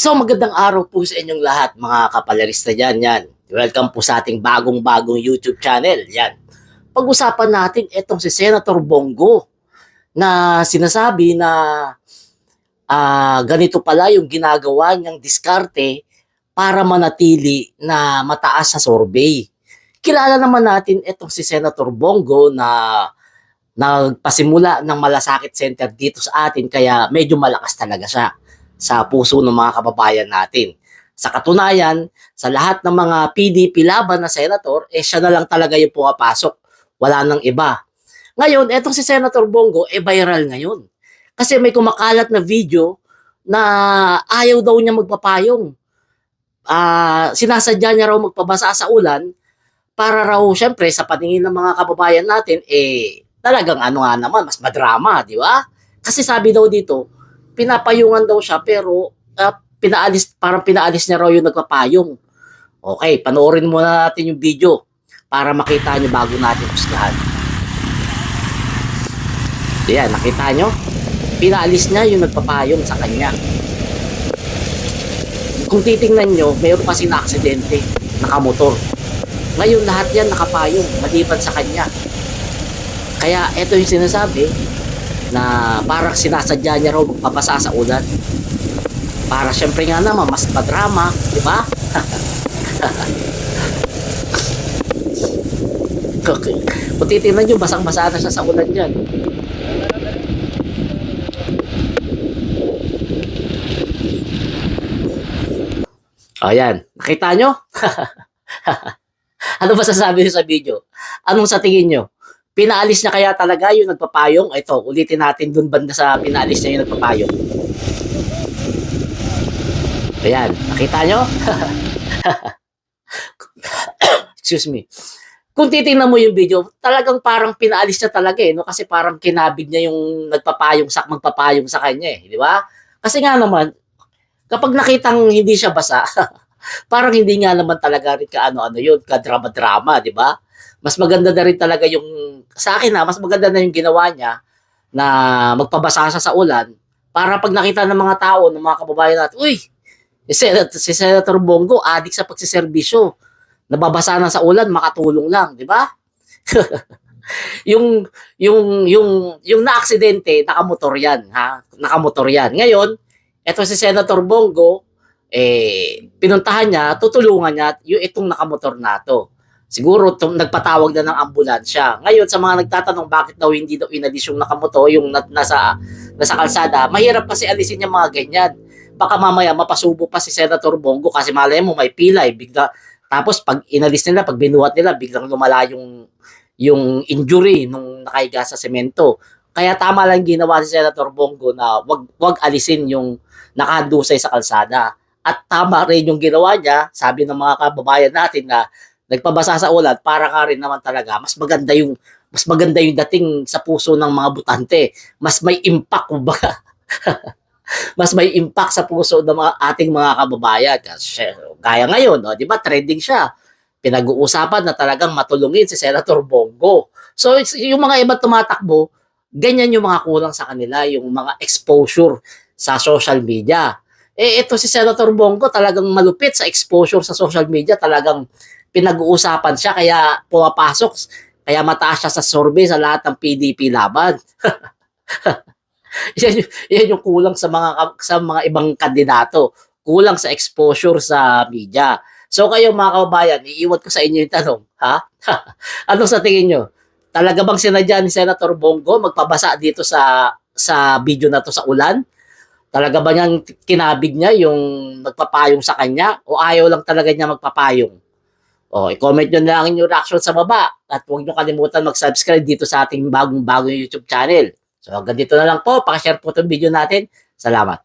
So magandang araw po sa inyong lahat mga kapalarista dyan. Yan. Welcome po sa ating bagong YouTube channel. Yan. Pag-usapan natin itong si Senator Bongo na sinasabi na ganito pala yung ginagawa niyang diskarte para manatili na mataas sa survey. Kilala naman natin itong si Senator Bongo na nagpasimula ng Malasakit Center dito sa atin kaya medyo malakas talaga siya sa puso ng mga kababayan natin. Sa katunayan, sa lahat ng mga PDP laban na senator, siya na lang talaga yung pumapasok. Wala nang iba. Ngayon, etong si Senator Bongo, viral ngayon. Kasi may kumakalat na video na ayaw daw niya magpapayong. Sinasadya niya raw magpabasa sa ulan para raw, syempre, sa paningin ng mga kababayan natin, talagang ano nga naman, mas madrama, di ba? Kasi sabi daw dito, pinapayungan daw siya pero parang pinaalis niya raw yung nagpapayong. Okay, panoorin muna natin yung video para makita nyo bago natin husgahan. Yan, nakita nyo? Pinaalis niya yung nagpapayong sa kanya. Kung titingnan nyo, mayroon kasi na aksidente, nakamotor. Ngayon lahat yan nakapayong, maliban sa kanya. Kaya ito yung sinasabi, na parang sinasadya niya raw magpabasa sa ulan. Para syempre nga naman, mas padrama, di ba? Kung titignan nyo, basang-basa na siya sa ulan dyan. Ayan, nakita nyo? Ano ba sasabi nyo sa video? Anong sa tingin nyo? Pinaalis niya kaya talaga yung nagpapayong? Ito, ulitin natin dun banda sa pinaalis niya yung nagpapayong. Ayan, nakita nyo? Excuse me. Kung titingnan mo yung video, talagang parang pinaalis niya talaga no? Kasi parang kinabig niya yung magpapayong sa kanya di ba? Kasi nga naman, kapag nakitang hindi siya basa, parang hindi nga naman talaga rin ka-ano-ano yun, ka-drama-drama, di ba? Mas maganda na rin talaga yung, sa akin mas maganda na yung ginawa niya na magpabasa siya sa ulan para pag nakita ng mga tao, ng mga kababayan natin, uy, si Senator Bongo, adik sa pagsiservisyo. Nababasa na sa ulan, makatulong lang, di ba? yung na-aksidente, nakamotor yan, ha? Nakamotor yan. Ngayon, eto si Senator Bongo, pinuntahan niya, tutulungan niya itong nakamotor na to. Siguro nagpatawag na ng ambulansya. Ngayon sa mga nagtatanong bakit daw hindi daw inalis yung nakamoto, yung nasa kalsada, mahirap kasi alisin yung mga ganyan. Baka mamaya mapasubo pa si Senator Bongo kasi malay mo may pilay, bigla tapos pag inalis nila, pag binuhat nila, biglang lumala yung injury nung nakahiga sa semento. Kaya tama lang ginawa si Senator Bongo na wag alisin yung nakadusay sa kalsada. At tama rin yung ginawa niya, sabi ng mga kababayan natin na nagpabasa sa ulan para ka rin naman talaga mas maganda yung dating sa puso ng mga botante. Mas may impact kumbaga. Mas may impact sa puso ng ating mga kababayan. Kasi gaya ngayon, 'di ba? Trending siya. Pinag-uusapan na talagang matulungin si Senator Bongo. So yung mga iba tumatakbo, ganyan yung mga kulang sa kanila, yung mga exposure sa social media. Ito si Senator Bongo talagang malupit sa exposure sa social media, talagang pinag-uusapan siya kaya pumapasok, kaya mataas siya sa survey sa lahat ng PDP laban. yan yung kulang sa mga ibang kandidato, kulang sa exposure sa media. So kayo mga kababayan, iiwan ko sa inyo yung tanong, ha? Ano sa tingin nyo? Talaga bang sinadya ni Senator Bongo magpabasa dito sa video na to sa ulan? Talaga ba niyang kinabig niya yung nagpapayong sa kanya o ayaw lang talaga niya magpapayong? I-comment nyo na lang yung reaction sa baba at huwag nyo kalimutan mag-subscribe dito sa ating bagong YouTube channel. So hanggang dito na lang po, pakishare po itong video natin. Salamat.